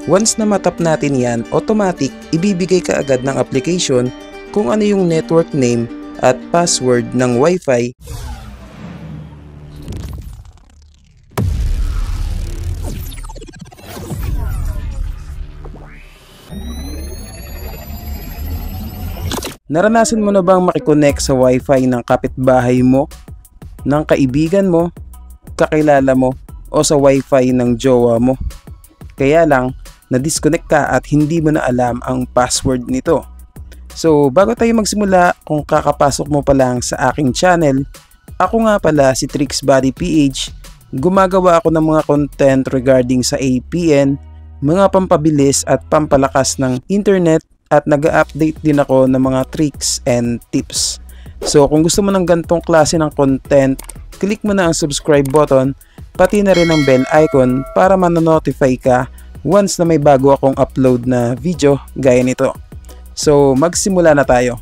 Once na matap natin yan, automatic ibibigay ka agad ng application kung ano yung network name at password ng Wi-Fi. Naranasan mo na bang makikonnect sa Wi-Fi ng kapitbahay mo, ng kaibigan mo, kakilala mo, o sa Wi-Fi ng jowa mo? Kaya lang, na-disconnect ka at hindi mo na alam ang password nito. So, bago tayo magsimula, kung kakapasok mo pa lang sa aking channel, ako nga pala si TricksBuddy PH. Gumagawa ako ng mga content regarding sa APN, mga pampabilis at pampalakas ng internet, at nag-update din ako ng mga tricks and tips. So kung gusto mo ng ganitong klase ng content, click mo na ang subscribe button, pati na rin ang bell icon para manonotify ka once na may bago akong upload na video gaya nito. So magsimula na tayo.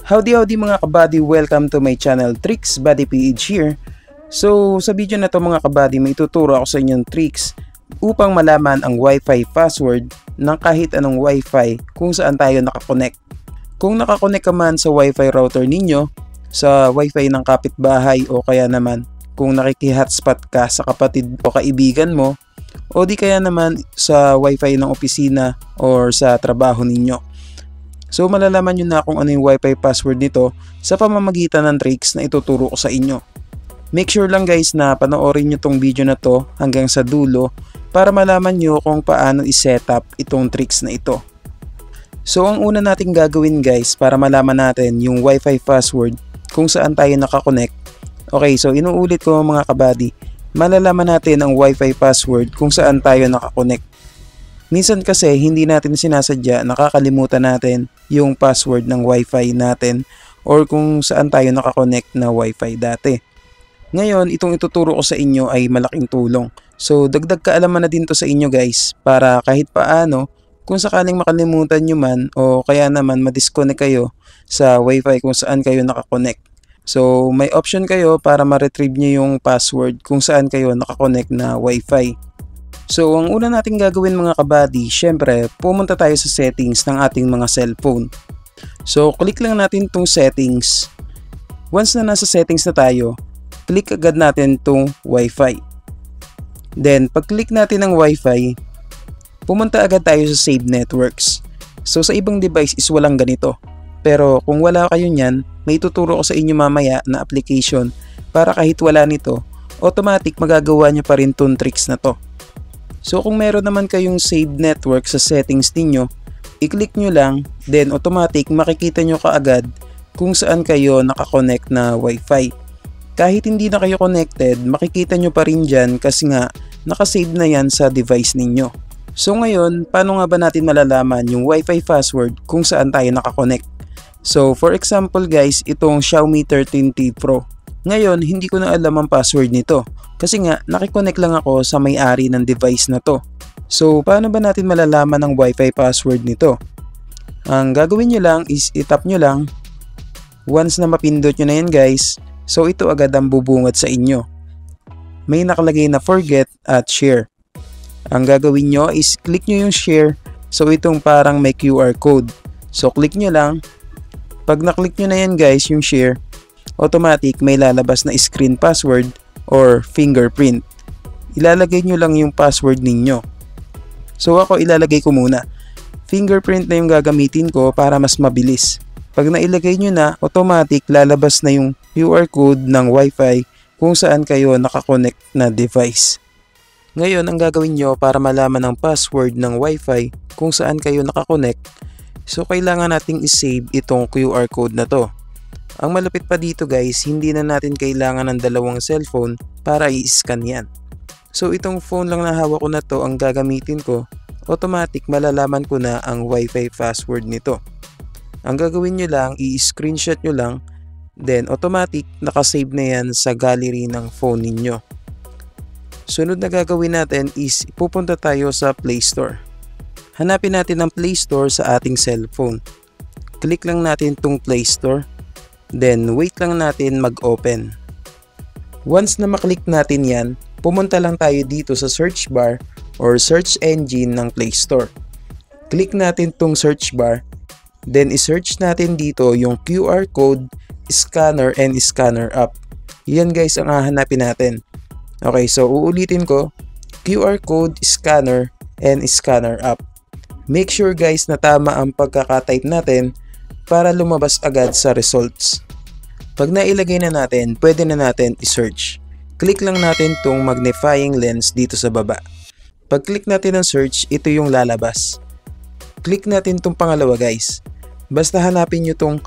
Howdy mga kabady, welcome to my channel TricksBuddy PH here. So sa video na to mga kabady, may tuturo ako sa inyong tricks upang malaman ang Wi-Fi password ng kahit anong Wi-Fi kung saan tayo nakakonect. Kung nakakonect ka man sa Wi-Fi router ninyo, sa Wi-Fi ng kapitbahay, o kaya naman kung nakiki-hotspot ka sa kapatid o kaibigan mo, o di kaya naman sa Wi-Fi ng opisina or sa trabaho ninyo. So malalaman nyo na kung ano yung Wi-Fi password nito sa pamamagitan ng tricks na ituturo ko sa inyo. Make sure lang guys na panoorin nyo tong video na to hanggang sa dulo para malaman nyo kung paano i-setup itong tricks na ito. So ang una nating gagawin guys para malaman natin yung Wi-Fi password kung saan tayo nakakonect. Okay, so inuulit ko mga kabady, malalaman natin ang Wi-Fi password kung saan tayo nakakonect. Minsan kasi hindi natin sinasadya, nakakalimutan natin yung password ng Wi-Fi natin or kung saan tayo nakakonect na Wi-Fi dati. Ngayon, itong ituturo ko sa inyo ay malaking tulong. So, dagdag kaalaman na din to sa inyo guys para kahit paano, kung sakaling makalimutan nyo man o kaya naman madisconnect kayo sa Wi-Fi kung saan kayo nakakonect. So, may option kayo para ma-retrieve nyo yung password kung saan kayo nakakonect na Wi-Fi. So, ang una nating gagawin mga kabady, syempre, pumunta tayo sa settings ng ating mga cellphone. So, click lang natin itong settings. Once na nasa settings na tayo, click agad natin itong Wi-Fi. Then, pag-click natin ng Wi-Fi, pumunta agad tayo sa Save Networks. So, sa ibang device is walang ganito. Pero kung wala kayo niyan, may tuturo ko sa inyo mamaya na application para kahit wala nito, automatic magagawa nyo pa rin itong tricks na to. So, kung meron naman kayong Save Network sa settings ninyo, i-click nyo lang, then automatic makikita nyo kaagad kung saan kayo nakakonect na Wi-Fi. Kahit hindi na kayo connected, makikita nyo pa rin dyan kasi nga nakasave na yan sa device ninyo. So ngayon, paano nga ba natin malalaman yung Wi-Fi password kung saan tayo nakakonect? So for example guys, itong Xiaomi 13T Pro. Ngayon, hindi ko na alam ang password nito kasi nga nakikonnect lang ako sa may-ari ng device na to. So paano ba natin malalaman ang Wi-Fi password nito? Ang gagawin nyo lang is itap nyo lang. Once na mapindot nyo na yan guys, so ito agad ang bubungad sa inyo. May nakalagay na forget at share. Ang gagawin nyo is click nyo yung share. So itong parang may QR code. So click nyo lang. Pag na-click nyo na yan guys yung share, automatic may lalabas na screen password or fingerprint. Ilalagay nyo lang yung password ninyo. So ako ilalagay ko muna. Fingerprint na yung gagamitin ko para mas mabilis. Pag nailagay nyo na, automatic lalabas na yung QR code ng Wi-Fi kung saan kayo nakakonect na device. Ngayon, ang gagawin nyo para malaman ang password ng Wi-Fi kung saan kayo nakakonect, so kailangan nating isave itong QR code na to. Ang malapit pa dito guys, hindi na natin kailangan ng dalawang cellphone para i-scan yan. So itong phone lang na hawak ko na to ang gagamitin ko, automatic malalaman ko na ang Wi-Fi password nito. Ang gagawin nyo lang, i-screenshot nyo lang, then automatic nakasave na yan sa gallery ng phone ninyo. Sunod na gagawin natin is pupunta tayo sa Play Store. Hanapin natin ang Play Store sa ating cellphone. Click lang natin itong Play Store, then wait lang natin mag-open. Once na maklik natin yan, pumunta lang tayo dito sa search bar or search engine ng Play Store. Click natin tong search bar, then i-search natin dito yung QR code, scanner, and scanner app. Yan guys ang hahanapin natin. Okay, so uulitin ko, QR code, scanner, and scanner app. Make sure guys na tama ang pagkakatype natin para lumabas agad sa results. Pag nailagay na natin, pwede na natin i-search. Click lang natin tong magnifying lens dito sa baba. Pag click natin ng search, ito yung lalabas. Click natin tong pangalawa guys. Basta hanapin nyo tong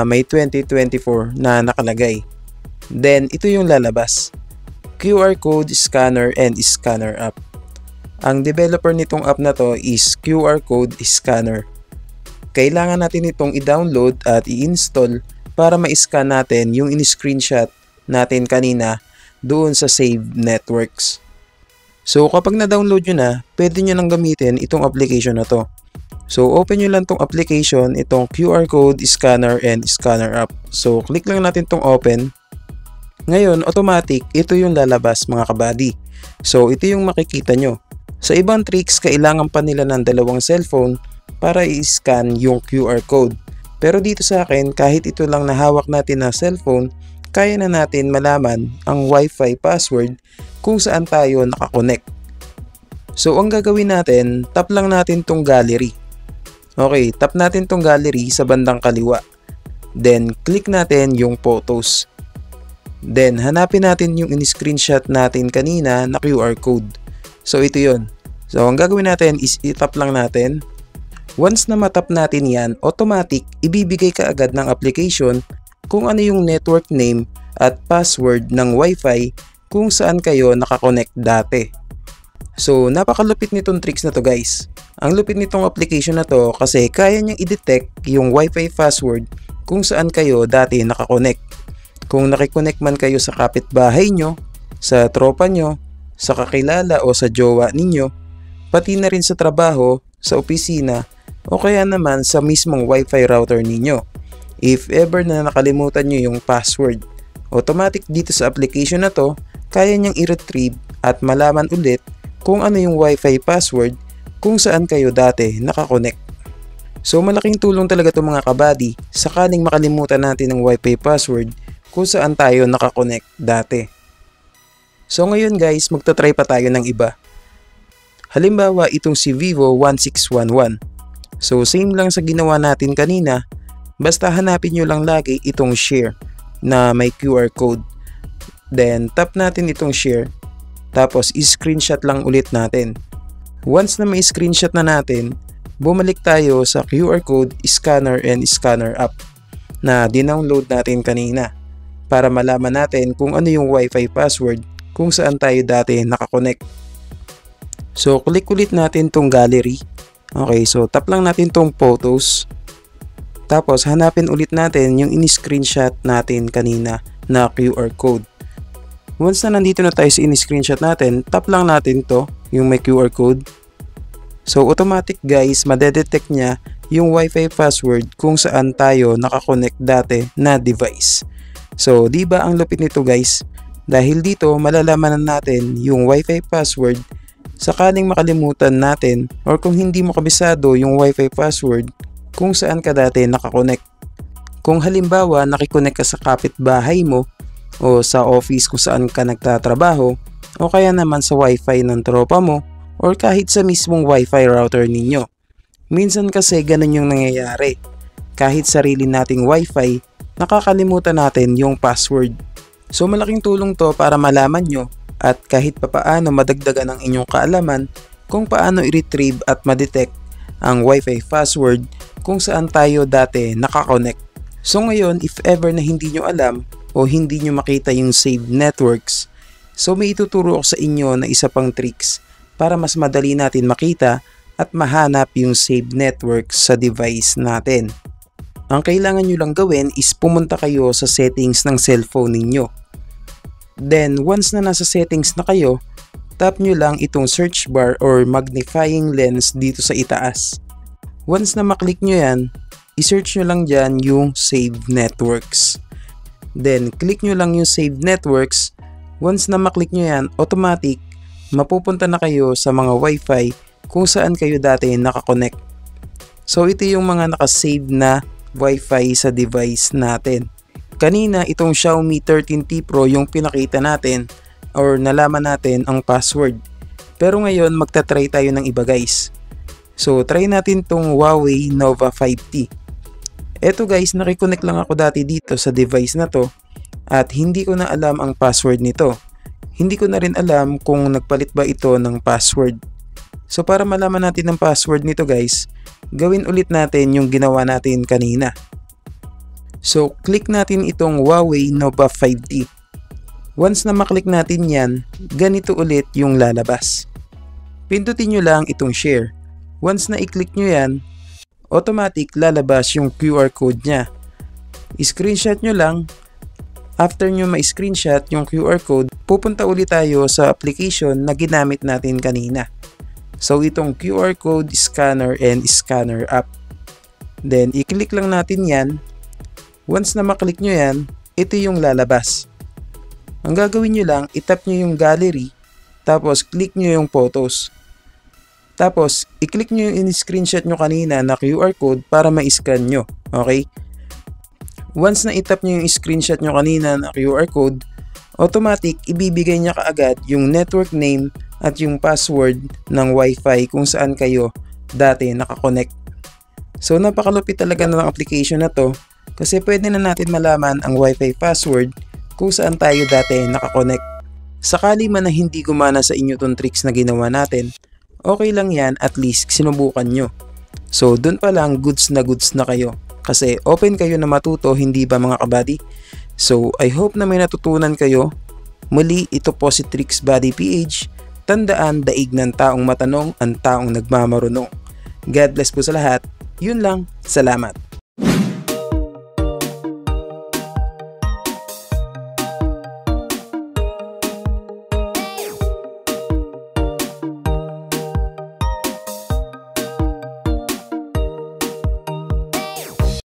may 2024 na nakalagay. Then ito yung lalabas. QR code, scanner, and scanner app. Ang developer nitong app na to is QR code scanner. Kailangan natin itong i-download at i-install para ma-scan natin yung in-screenshot natin kanina doon sa Save Networks. So kapag na-download nyo na, pwede nyo nang gamitin itong application na to. So open nyo lang tong application, itong QR code, scanner, and scanner app. So click lang natin tong open. Ngayon, automatic, ito yung lalabas mga kabady. So ito yung makikita nyo. Sa ibang tricks, kailangan pa nila ng dalawang cellphone para i-scan yung QR code. Pero dito sa akin, kahit ito lang nahawak natin na cellphone, kaya na natin malaman ang Wi-Fi password kung saan tayo nakakonect. So ang gagawin natin, tap lang natin tong gallery. Okay, tap natin tong gallery sa bandang kaliwa. Then click natin yung photos. Then hanapin natin yung in-screenshot natin kanina na QR code. So ito yun. So ang gagawin natin is i-tap lang natin. Once na matap natin yan, automatic ibibigay ka agad ng application kung ano yung network name at password ng Wi-Fi kung saan kayo nakakonect dati. So napakalupit nitong tricks na to guys. Ang lupit nitong application na to kasi kaya niyang i-detect yung Wi-Fi password kung saan kayo dati nakakonect. Kung nakikonek man kayo sa kapitbahay nyo, sa tropa nyo, sa kakilala o sa jowa ninyo, pati na rin sa trabaho, sa opisina, o kaya naman sa mismong Wi-Fi router ninyo. If ever na nakalimutan nyo yung password, automatic dito sa application na to, kaya niyang i-retrieve at malaman ulit kung ano yung Wi-Fi password kung saan kayo dati nakakonect. So malaking tulong talaga ito mga kabady sakaling makalimutan natin ang Wi-Fi password kung saan tayo nakakonect dati. So ngayon guys, magta-try pa tayo ng iba. Halimbawa itong si Vivo 1611. So same lang sa ginawa natin kanina, basta hanapin nyo lang lagi itong share na may QR code. Then tap natin itong share, tapos i-screenshot lang ulit natin. Once na may screenshot na natin, bumalik tayo sa QR code, scanner, and scanner app na dinownload natin kanina para malaman natin kung ano yung Wi-Fi password kung saan tayo dati nakakonect. So click ulit natin tong gallery. Okay, so tap lang natin tong photos. Tapos hanapin ulit natin yung in-screenshot natin kanina na QR code. Once na nandito na tayo sa in-screenshot natin, tap lang natin to, yung may QR code. So automatic guys, madedetect niya yung Wi-Fi password kung saan tayo nakakonect dati na device. So di ba ang lupit nito guys? Dahil dito malalaman natin yung Wi-Fi password sakaling makalimutan natin or kung hindi mo kabisado yung Wi-Fi password kung saan ka dati nakakonect. Kung halimbawa nakikonek ka sa kapitbahay mo o sa office kung saan ka nagtatrabaho o kaya naman sa Wi-Fi ng tropa mo or kahit sa mismong Wi-Fi router ninyo. Minsan kasi ganun yung nangyayari. Kahit sarili nating Wi-Fi, nakakalimutan natin yung password. So malaking tulong to para malaman nyo at kahit papaano madagdagan ang inyong kaalaman kung paano i-retrieve at ma-detect ang Wi-Fi password kung saan tayo dati nakakonect. So ngayon, if ever na hindi nyo alam o hindi nyo makita yung saved networks, so may ituturo ko sa inyo na isa pang tricks para mas madali natin makita at mahanap yung saved networks sa device natin. Ang kailangan nyo lang gawin is pumunta kayo sa settings ng cellphone ninyo. Then once na nasa settings na kayo, tap nyo lang itong search bar or magnifying lens dito sa itaas. Once na maklik nyo yan, i-search nyo lang dyan yung saved networks. Then click nyo lang yung saved networks. Once na maklik nyo yan, automatic mapupunta na kayo sa mga Wi-Fi kung saan kayo dati nakakonect. So ito yung mga nakasave na Wi-Fi sa device natin. Kanina itong Xiaomi 13T Pro yung pinakita natin or nalaman natin ang password. Pero ngayon magta-try tayo ng iba guys. So try natin tong Huawei Nova 5T. Eto guys, nakiconnect lang ako dati dito sa device na to at hindi ko na alam ang password nito. Hindi ko na rin alam kung nagpalit ba ito ng password. So para malaman natin ang password nito guys, gawin ulit natin yung ginawa natin kanina. So click natin itong Huawei Nova 5T. Once na maklik natin yan, ganito ulit yung lalabas. Pindutin nyo lang itong share. Once na i-click nyo yan, automatic lalabas yung QR code nya. I-screenshot nyo lang. After nyo ma-screenshot yung QR code, pupunta ulit tayo sa application na ginamit natin kanina. So itong QR code scanner and scanner app. Then i-click lang natin yan. Once na maklik nyo yan, ito yung lalabas. Ang gagawin nyo lang, itap nyo yung gallery, tapos click nyo yung photos. Tapos, i-click nyo yung in-screenshot nyo kanina na QR code para ma-scan nyo. Okay? Once na itap nyo yung screenshot nyo kanina na QR code, automatic ibibigay niya kaagad yung network name at yung password ng Wi-Fi kung saan kayo dati nakakonect. So, napakalupit talaga ng application na to kasi pwede na natin malaman ang Wi-Fi password kung saan tayo dati nakakonect. Sakali man na hindi gumana sa inyo tong tricks na ginawa natin, okay lang yan, at least sinubukan nyo. So dun pa lang goods na kayo kasi open kayo na matuto, hindi ba mga kabady? So I hope na may natutunan kayo. Muli, ito po si Tricks Buddy PH. Tandaan, daig ng taong matanong ang taong nagmamarunong. God bless po sa lahat. Yun lang, salamat.